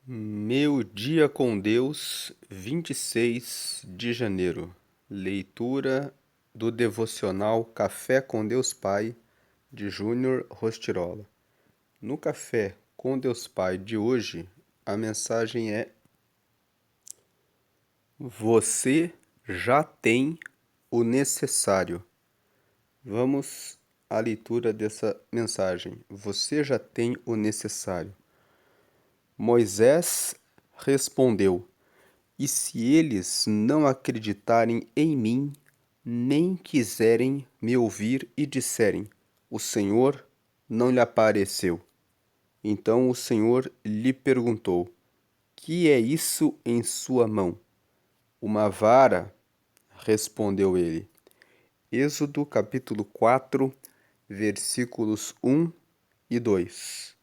Meu dia com Deus, 26 de janeiro. Leitura do devocional Café com Deus Pai, de Júnior Rostirola. No Café com Deus Pai de hoje, a mensagem é: Você já tem o necessário. Vamos à leitura dessa mensagem. Você já tem o necessário. Moisés respondeu: E se eles não acreditarem em mim, nem quiserem me ouvir e disserem: O Senhor não lhe apareceu? Então o Senhor lhe perguntou: Que é isso em sua mão? Uma vara, respondeu ele. Êxodo capítulo 4, versículos 1 e 2.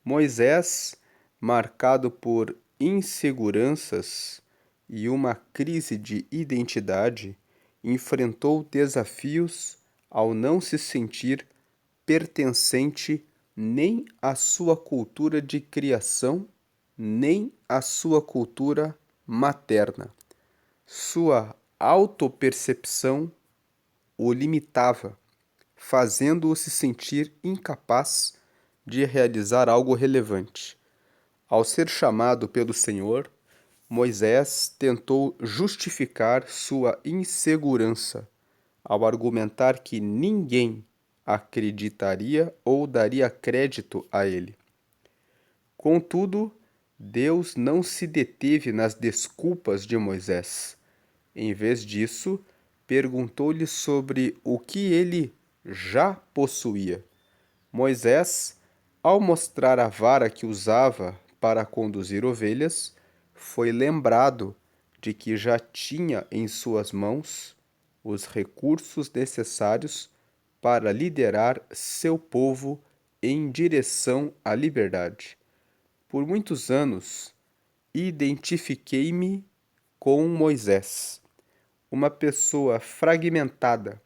Moisés, marcado por inseguranças e uma crise de identidade, enfrentou desafios ao não se sentir pertencente nem à sua cultura de criação, nem à sua cultura materna. Sua autopercepção o limitava, fazendo-o se sentir incapaz de realizar algo relevante. Ao ser chamado pelo Senhor, Moisés tentou justificar sua insegurança ao argumentar que ninguém acreditaria ou daria crédito a ele. Contudo, Deus não se deteve nas desculpas de Moisés. Em vez disso, perguntou-lhe sobre o que ele já possuía. Moisés, ao mostrar a vara que usava para conduzir ovelhas, foi lembrado de que já tinha em suas mãos os recursos necessários para liderar seu povo em direção à liberdade. Por muitos anos, identifiquei-me com Moisés, uma pessoa fragmentada,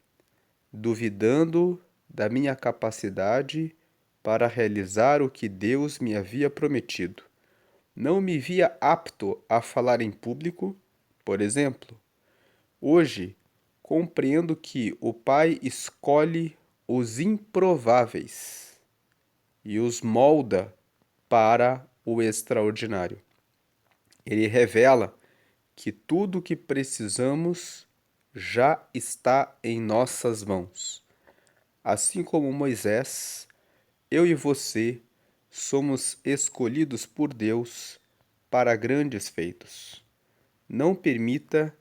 duvidando da minha capacidade para realizar o que Deus me havia prometido. Não me via apto a falar em público, por exemplo. Hoje, compreendo que o Pai escolhe os improváveis e os molda para o extraordinário. Ele revela que tudo o que precisamos já está em nossas mãos. Assim como Moisés, eu e você somos escolhidos por Deus para grandes feitos. Não permita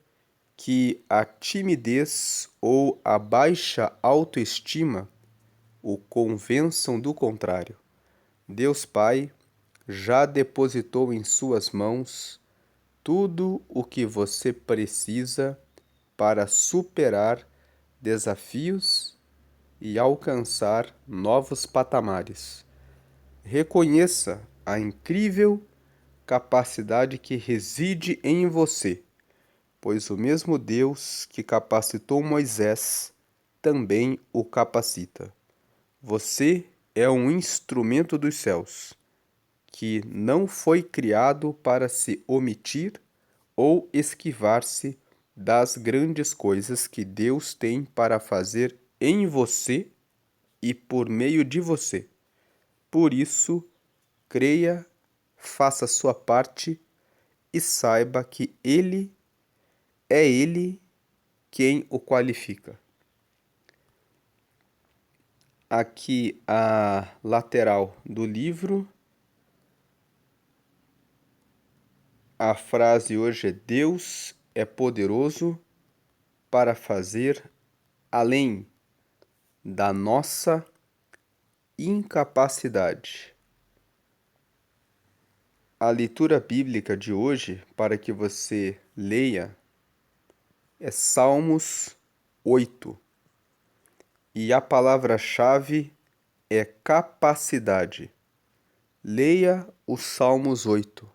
que a timidez ou a baixa autoestima o convençam do contrário. Deus Pai já depositou em suas mãos tudo o que você precisa para superar desafios e alcançar novos patamares. Reconheça a incrível capacidade que reside em você, pois o mesmo Deus que capacitou Moisés também o capacita. Você é um instrumento dos céus, que não foi criado para se omitir ou esquivar-se das grandes coisas que Deus tem para fazer em você e por meio de você. Por isso, creia, faça sua parte e saiba que Ele quem o qualifica. Aqui a lateral do livro. A frase hoje é: Deus é poderoso para fazer além da nossa incapacidade. A leitura bíblica de hoje, para que você leia, é Salmos 8. E a palavra-chave é capacidade. Leia o Salmos 8.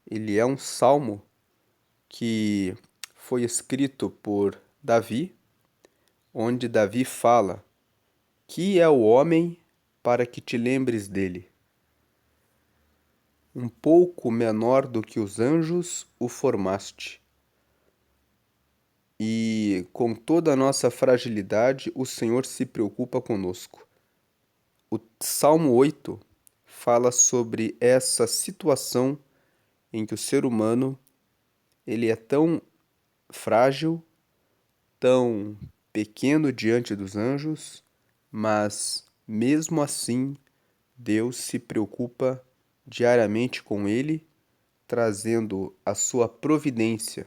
Ele é um salmo que foi escrito por Davi, onde Davi fala: Que é o homem para que te lembres dele? um pouco menor do que os anjos, o formaste. E com toda a nossa fragilidade, o Senhor se preocupa conosco. O Salmo 8 fala sobre essa situação em que o ser humano ele é tão frágil, tão pequeno diante dos anjos, mas mesmo assim Deus se preocupa diariamente com ele, trazendo a sua providência,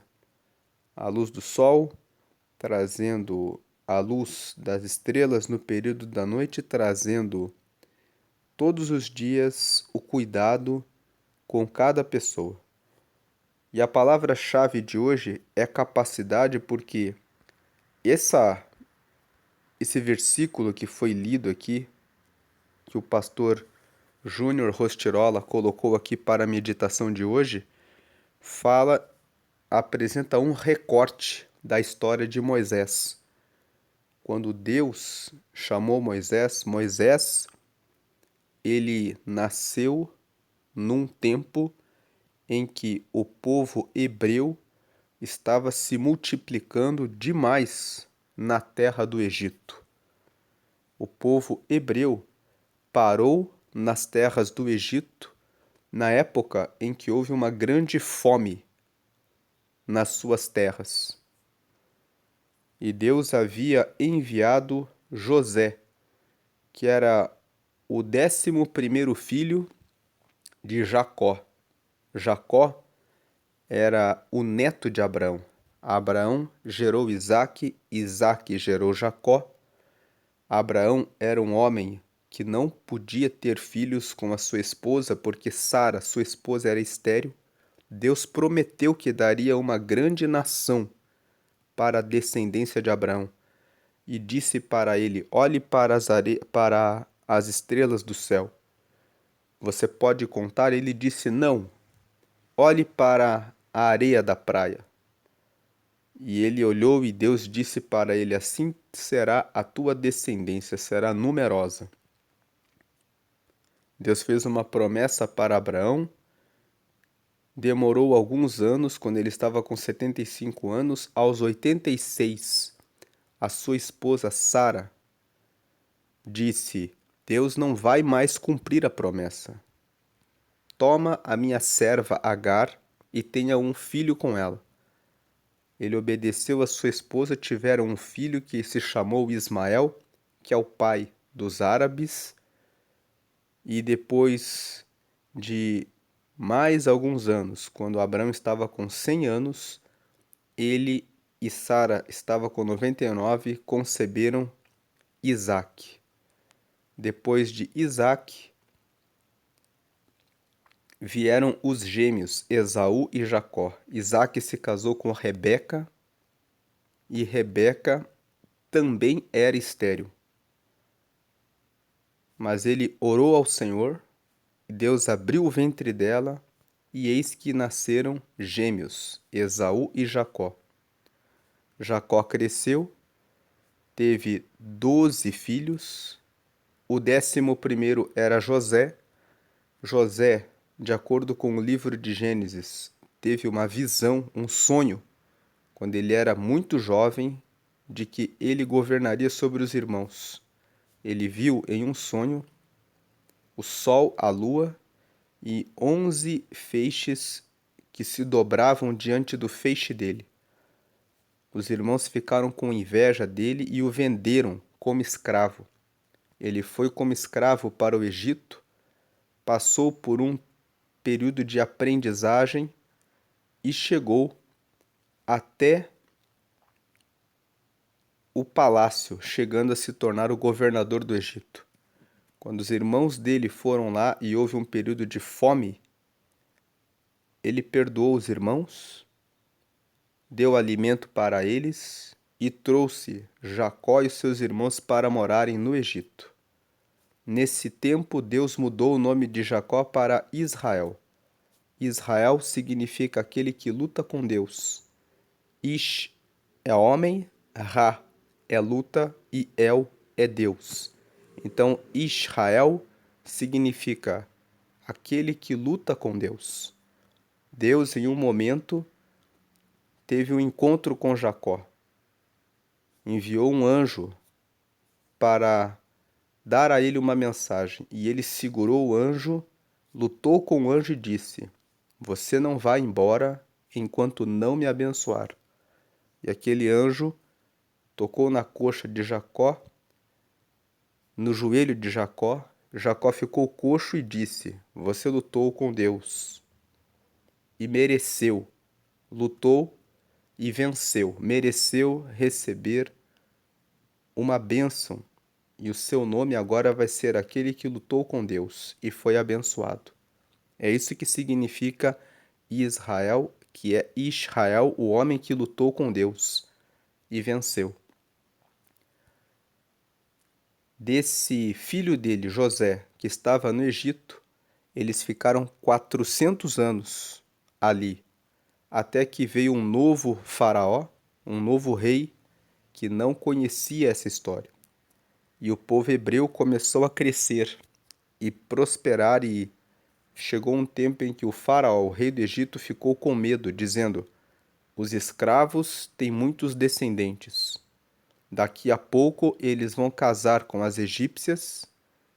a luz do sol, trazendo a luz das estrelas no período da noite, trazendo todos os dias o cuidado com cada pessoa. E a palavra-chave de hoje é capacidade, porque essa, esse versículo que foi lido aqui, que o pastor Júnior Rostirola colocou aqui para a meditação de hoje, apresenta um recorte da história de Moisés. Quando Deus chamou Moisés, ele nasceu num tempo em que o povo hebreu estava se multiplicando demais na terra do Egito. O povo hebreu parou nas terras do Egito na época em que houve uma grande fome nas suas terras. E Deus havia enviado José, que era o 11º filho de Jacó. Jacó era o neto de Abraão. Abraão gerou Isaque, Isaque gerou Jacó. Abraão era um homem que não podia ter filhos com a sua esposa, porque Sara, sua esposa, era estéril. Deus prometeu que daria uma grande nação para a descendência de Abraão. E disse para ele: olhe para as estrelas do céu. Você pode contar? Ele disse: não. Olhe para a areia da praia. E ele olhou e Deus disse para ele: assim será a tua descendência, será numerosa. Deus fez uma promessa para Abraão. Demorou alguns anos, quando ele estava com 75 anos, aos 86, a sua esposa Sara disse: Deus não vai mais cumprir a promessa. Toma a minha serva Agar e tenha um filho com ela. Ele obedeceu a sua esposa, tiveram um filho que se chamou Ismael, que é o pai dos árabes, e depois de mais alguns anos, quando Abraão estava com 100 anos, ele e Sara estava com 99, conceberam Isaque. Depois de Isaque, vieram os gêmeos Esaú e Jacó. Isaque se casou com Rebeca e Rebeca também era estéril. Mas ele orou ao Senhor, e Deus abriu o ventre dela, e eis que nasceram gêmeos, Esaú e Jacó. Jacó cresceu, teve 12 filhos, o 11º era José. José, de acordo com o livro de Gênesis, teve uma visão, um sonho, quando ele era muito jovem, de que ele governaria sobre os irmãos. Ele viu em um sonho o sol, a lua e 11 feixes que se dobravam diante do feixe dele. Os irmãos ficaram com inveja dele e o venderam como escravo. Ele foi como escravo para o Egito, passou por um período de aprendizagem e chegou até o palácio, chegando a se tornar o governador do Egito. Quando os irmãos dele foram lá e houve um período de fome, ele perdoou os irmãos, deu alimento para eles e trouxe Jacó e seus irmãos para morarem no Egito. Nesse tempo, Deus mudou o nome de Jacó para Israel. Israel significa aquele que luta com Deus. Ish é homem, Ra é luta e El é Deus. Então, Israel significa aquele que luta com Deus. Deus, em um momento, teve um encontro com Jacó. Enviou um anjo para dar a ele uma mensagem. E ele segurou o anjo, lutou com o anjo e disse: Você não vai embora enquanto não me abençoar. E aquele anjo tocou na coxa de Jacó, no joelho de Jacó. Jacó ficou coxo e disse: Você lutou com Deus e mereceu, lutou e venceu, mereceu receber uma bênção, e o seu nome agora vai ser aquele que lutou com Deus e foi abençoado. É isso que significa Israel, que é Israel, o homem que lutou com Deus e venceu. Desse filho dele, José, que estava no Egito, eles ficaram 400 anos ali, até que veio um novo faraó, um novo rei, que não conhecia essa história. E o povo hebreu começou a crescer e prosperar, e chegou um tempo em que o faraó, o rei do Egito, ficou com medo, dizendo: Os escravos têm muitos descendentes. Daqui a pouco eles vão casar com as egípcias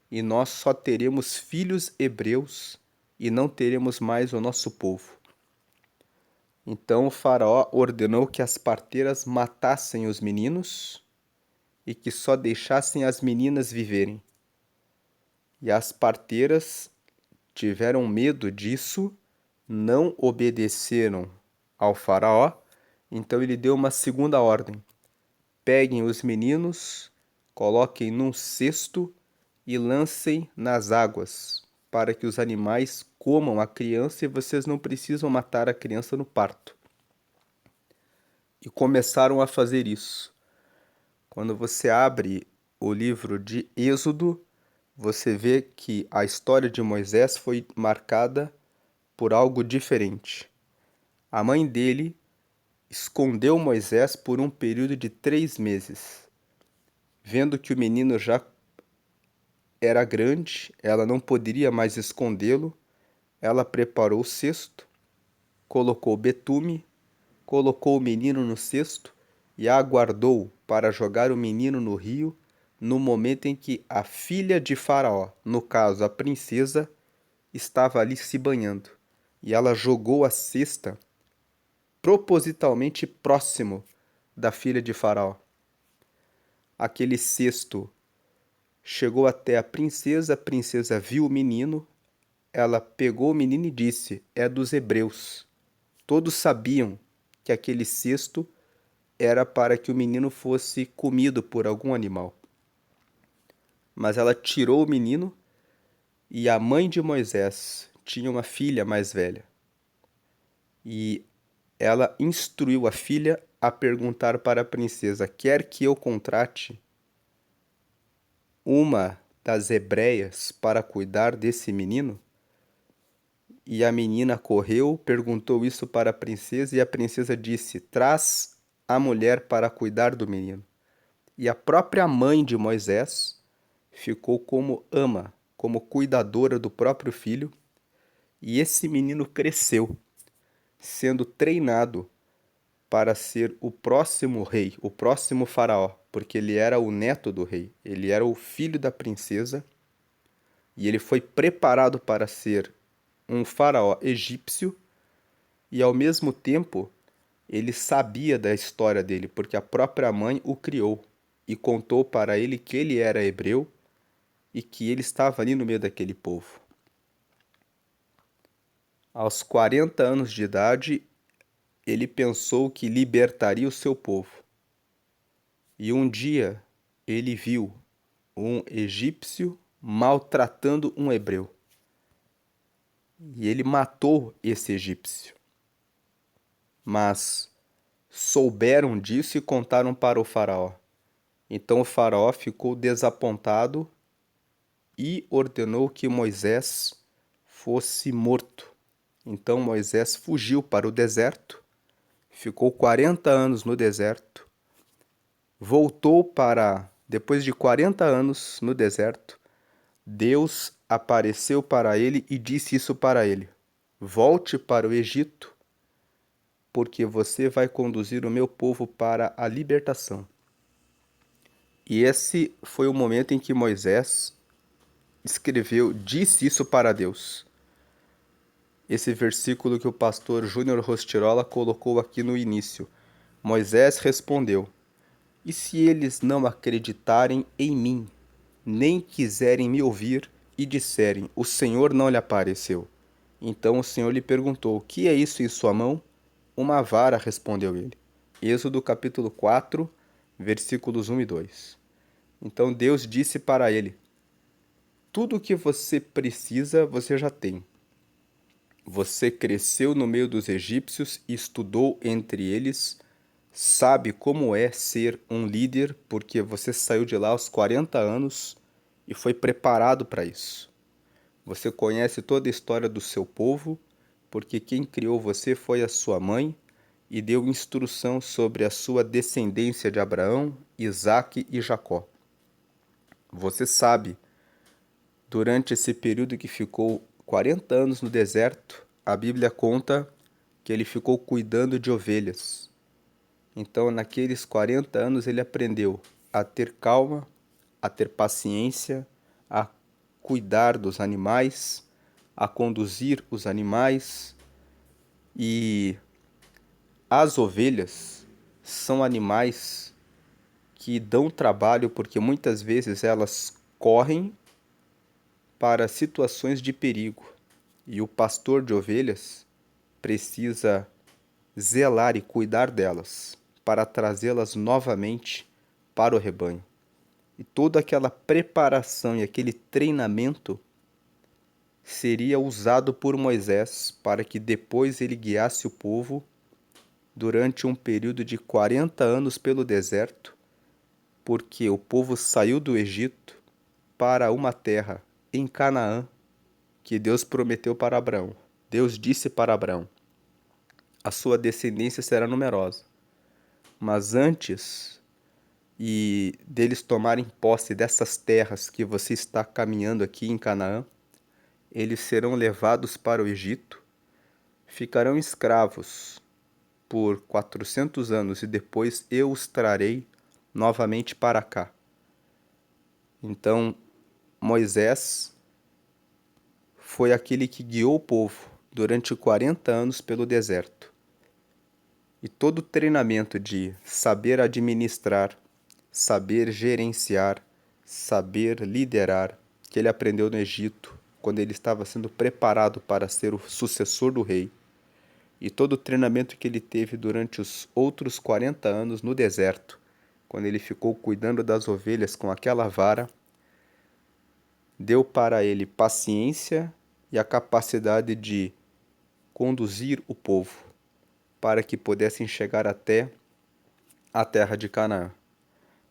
e nós só teremos filhos hebreus e não teremos mais o nosso povo. Então o faraó ordenou que as parteiras matassem os meninos e que só deixassem as meninas viverem. E as parteiras tiveram medo disso, não obedeceram ao faraó, então ele deu uma segunda ordem: peguem os meninos, coloquem num cesto e lancem nas águas, para que os animais comam a criança e vocês não precisam matar a criança no parto. E começaram a fazer isso. Quando você abre o livro de Êxodo, você vê que a história de Moisés foi marcada por algo diferente. A mãe dele escondeu Moisés por um período de 3 meses. Vendo que o menino já era grande, ela não poderia mais escondê-lo, ela preparou o cesto, colocou betume, colocou o menino no cesto e aguardou para jogar o menino no rio no momento em que a filha de Faraó, no caso a princesa, estava ali se banhando. E ela jogou a cesta propositalmente próximo da filha de Faraó. Aquele cesto chegou até a princesa viu o menino, ela pegou o menino e disse: É dos hebreus. Todos sabiam que aquele cesto era para que o menino fosse comido por algum animal. Mas ela tirou o menino, e a mãe de Moisés tinha uma filha mais velha. E ela instruiu a filha a perguntar para a princesa: Quer que eu contrate uma das hebreias para cuidar desse menino? E a menina correu, perguntou isso para a princesa, e a princesa disse: Traz a mulher para cuidar do menino. E a própria mãe de Moisés ficou como ama, como cuidadora do próprio filho, e esse menino cresceu, sendo treinado para ser o próximo rei, o próximo faraó, porque ele era o neto do rei, ele era o filho da princesa, e ele foi preparado para ser um faraó egípcio, e ao mesmo tempo ele sabia da história dele, porque a própria mãe o criou e contou para ele que ele era hebreu e que ele estava ali no meio daquele povo. Aos 40 anos de idade, ele pensou que libertaria o seu povo. E um dia ele viu um egípcio maltratando um hebreu. E ele matou esse egípcio. Mas souberam disso e contaram para o faraó. Então o faraó ficou desapontado e ordenou que Moisés fosse morto. Então Moisés fugiu para o deserto, ficou 40 anos no deserto, voltou depois de 40 anos no deserto, Deus apareceu para ele e disse isso para ele: Volte para o Egito, porque você vai conduzir o meu povo para a libertação. E esse foi o momento em que Moisés disse isso para Deus. Esse versículo que o pastor Júnior Rostirola colocou aqui no início. Moisés respondeu: E se eles não acreditarem em mim, nem quiserem me ouvir e disserem: O Senhor não lhe apareceu? Então o Senhor lhe perguntou: O que é isso em sua mão? Uma vara, respondeu ele. Êxodo capítulo 4, versículos 1 e 2. Então Deus disse para ele: Tudo o que você precisa, você já tem. Você cresceu no meio dos egípcios e estudou entre eles, sabe como é ser um líder, porque você saiu de lá aos 40 anos e foi preparado para isso. Você conhece toda a história do seu povo, porque quem criou você foi a sua mãe e deu instrução sobre a sua descendência de Abraão, Isaque e Jacó. Você sabe, durante esse período que ficou 40 anos no deserto, a Bíblia conta que ele ficou cuidando de ovelhas. Então, naqueles 40 anos, ele aprendeu a ter calma, a ter paciência, a cuidar dos animais, a conduzir os animais. E as ovelhas são animais que dão trabalho porque muitas vezes elas correm para situações de perigo. E o pastor de ovelhas precisa zelar e cuidar delas para trazê-las novamente para o rebanho. E toda aquela preparação e aquele treinamento seria usado por Moisés para que depois ele guiasse o povo durante um período de 40 anos pelo deserto, porque o povo saiu do Egito para uma terra em Canaã que Deus prometeu para Abraão. Deus disse para Abraão: a sua descendência será numerosa. Mas antes deles tomarem posse dessas terras que você está caminhando aqui em Canaã, eles serão levados para o Egito, ficarão escravos por 400 anos e depois eu os trarei novamente para cá. Então, Moisés foi aquele que guiou o povo durante 40 anos pelo deserto. E todo o treinamento de saber administrar, saber gerenciar, saber liderar, que ele aprendeu no Egito, quando ele estava sendo preparado para ser o sucessor do rei, e todo o treinamento que ele teve durante os outros 40 anos no deserto, quando ele ficou cuidando das ovelhas com aquela vara, deu para ele paciência e a capacidade de conduzir o povo para que pudessem chegar até a terra de Canaã.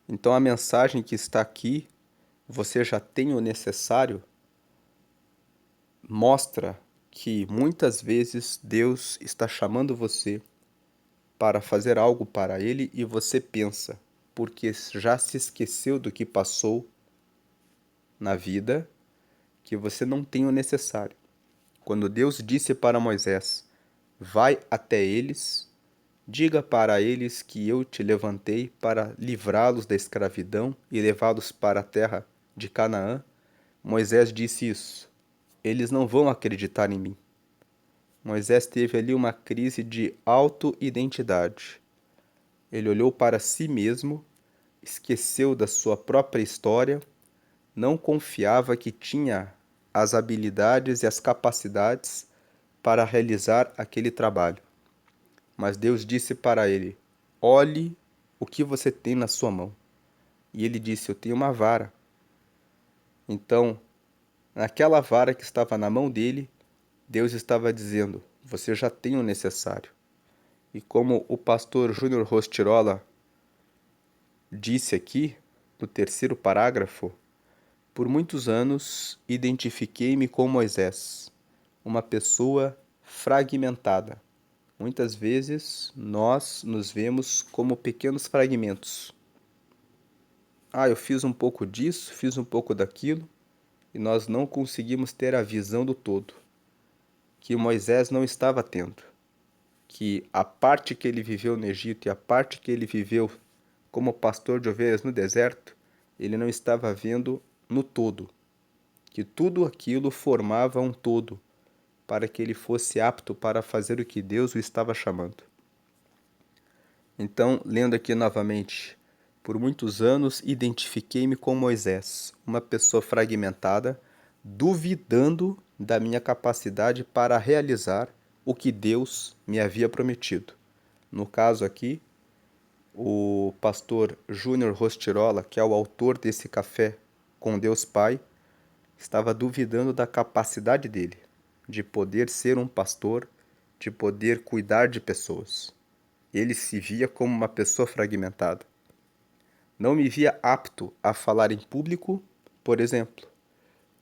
Então a mensagem que está aqui, você já tem o necessário, mostra que muitas vezes Deus está chamando você para fazer algo para Ele e você pensa, porque já se esqueceu do que passou na vida, que você não tem o necessário. Quando Deus disse para Moisés: vai até eles, diga para eles que eu te levantei para livrá-los da escravidão e levá-los para a terra de Canaã, Moisés disse isso. Eles não vão acreditar em mim. Moisés teve ali uma crise de auto-identidade. Ele olhou para si mesmo, esqueceu da sua própria história, não confiava que tinha as habilidades e as capacidades para realizar aquele trabalho. Mas Deus disse para ele: olhe o que você tem na sua mão. E ele disse: eu tenho uma vara. Então, naquela vara que estava na mão dele, Deus estava dizendo: você já tem o necessário. E como o pastor Júnior Rostirola disse aqui, no terceiro parágrafo, por muitos anos identifiquei-me com Moisés, uma pessoa fragmentada. Muitas vezes nós nos vemos como pequenos fragmentos. Eu fiz um pouco disso, fiz um pouco daquilo, e nós não conseguimos ter a visão do todo, que Moisés não estava tendo, que a parte que ele viveu no Egito e a parte que ele viveu como pastor de ovelhas no deserto, ele não estava vendo no todo, que tudo aquilo formava um todo, para que ele fosse apto para fazer o que Deus o estava chamando. Então, lendo aqui novamente, por muitos anos identifiquei-me com Moisés, uma pessoa fragmentada, duvidando da minha capacidade para realizar o que Deus me havia prometido. No caso aqui, o pastor Júnior Rostirola, que é o autor desse Café com Deus Pai, estava duvidando da capacidade dele de poder ser um pastor, de poder cuidar de pessoas. Ele se via como uma pessoa fragmentada. Não me via apto a falar em público, por exemplo.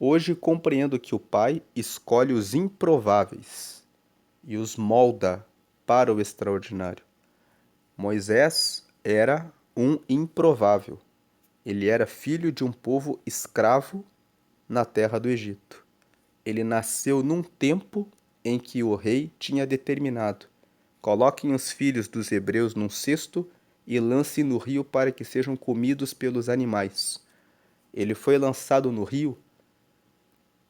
Hoje compreendo que o Pai escolhe os improváveis e os molda para o extraordinário. Moisés era um improvável. Ele era filho de um povo escravo na terra do Egito. Ele nasceu num tempo em que o rei tinha determinado: coloquem os filhos dos hebreus num cesto e lancem no rio para que sejam comidos pelos animais. Ele foi lançado no rio,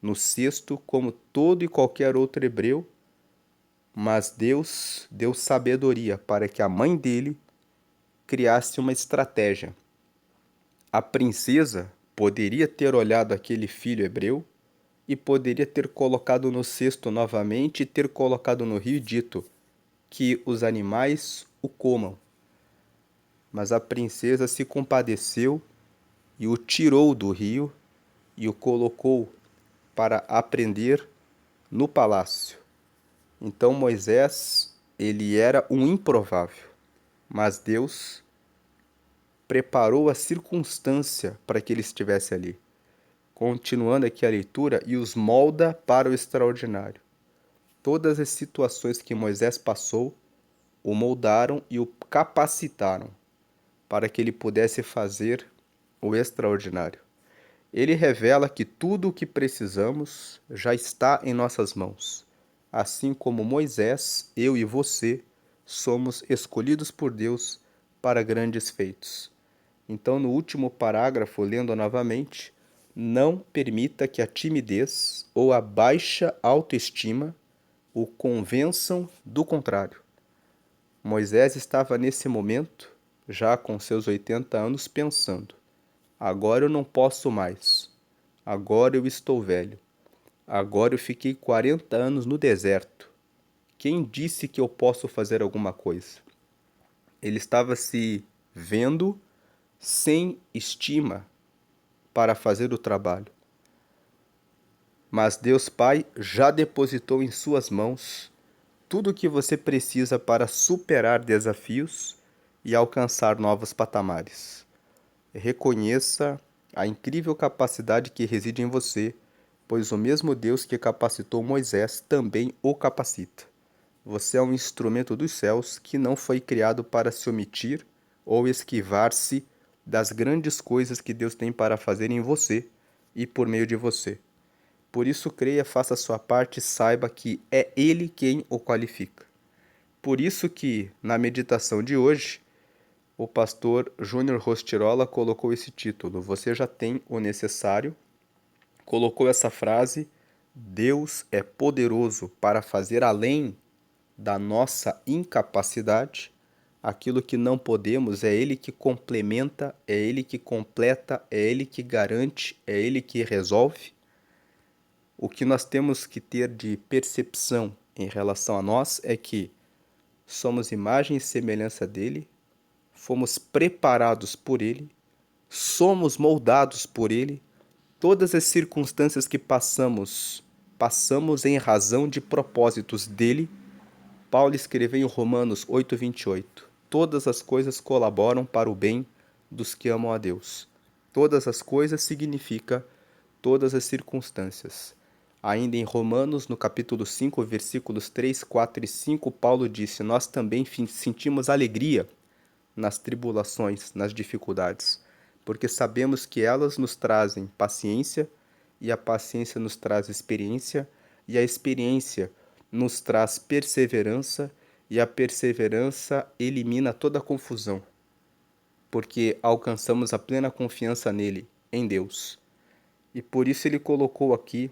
no cesto, como todo e qualquer outro hebreu, mas Deus deu sabedoria para que a mãe dele criasse uma estratégia. A princesa poderia ter olhado aquele filho hebreu e poderia ter colocado no cesto novamente e ter colocado no rio e dito que os animais o comam. Mas a princesa se compadeceu e o tirou do rio e o colocou para aprender no palácio. Então Moisés, ele era um improvável, mas Deus preparou a circunstância para que ele estivesse ali. Continuando aqui a leitura, e os molda para o extraordinário. Todas as situações que Moisés passou, o moldaram e o capacitaram para que ele pudesse fazer o extraordinário. Ele revela que tudo o que precisamos já está em nossas mãos. Assim como Moisés, eu e você somos escolhidos por Deus para grandes feitos. Então, no último parágrafo, lendo novamente, não permita que a timidez ou a baixa autoestima o convençam do contrário. Moisés estava nesse momento, já com seus 80 anos, pensando: agora eu não posso mais, agora eu estou velho, agora eu fiquei 40 anos no deserto. Quem disse que eu posso fazer alguma coisa? Ele estava se vendo sem estima para fazer o trabalho. Mas Deus Pai já depositou em suas mãos tudo o que você precisa para superar desafios e alcançar novos patamares. Reconheça a incrível capacidade que reside em você, pois o mesmo Deus que capacitou Moisés também o capacita. Você é um instrumento dos céus que não foi criado para se omitir ou esquivar-se das grandes coisas que Deus tem para fazer em você e por meio de você. Por isso, creia, faça a sua parte e saiba que é Ele quem o qualifica. Por isso que, na meditação de hoje, o pastor Júnior Rostirola colocou esse título: Você já tem o necessário. Colocou essa frase: Deus é poderoso para fazer além da nossa incapacidade. Aquilo que não podemos, é Ele que complementa, é Ele que completa, é Ele que garante, é Ele que resolve. O que nós temos que ter de percepção em relação a nós é que somos imagem e semelhança dele, fomos preparados por ele, somos moldados por ele. Todas as circunstâncias que passamos em razão de propósitos dele. Paulo escreveu em Romanos 8:28: Todas as coisas colaboram para o bem dos que amam a Deus. Todas as coisas significa todas as circunstâncias. Ainda em Romanos, no capítulo 5, versículos 3, 4 e 5, Paulo disse: Nós também sentimos alegria nas tribulações, nas dificuldades, porque sabemos que elas nos trazem paciência e a paciência nos traz experiência, e a experiência nos traz perseverança, e a perseverança elimina toda a confusão, porque alcançamos a plena confiança nele, em Deus. E por isso ele colocou aqui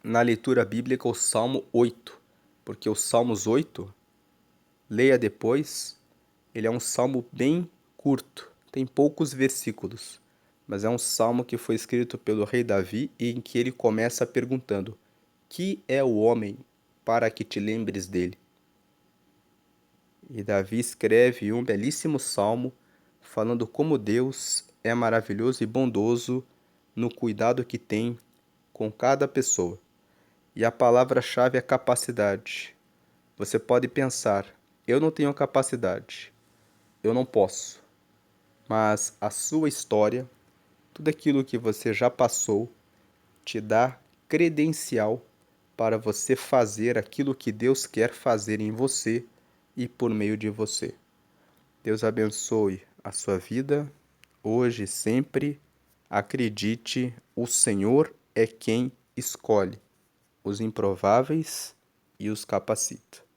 na leitura bíblica o Salmo 8, porque o Salmos 8, leia depois, ele é um salmo bem curto, tem poucos versículos, mas é um salmo que foi escrito pelo rei Davi e em que ele começa perguntando: que é o homem para que te lembres dele? E Davi escreve um belíssimo salmo falando como Deus é maravilhoso e bondoso no cuidado que tem com cada pessoa. E a palavra-chave é capacidade. Você pode pensar: eu não tenho capacidade, eu não posso. Mas a sua história, tudo aquilo que você já passou, te dá credencial para você fazer aquilo que Deus quer fazer em você e por meio de você. Deus abençoe a sua vida, hoje e sempre. Acredite, o Senhor é quem escolhe os improváveis e os capacita.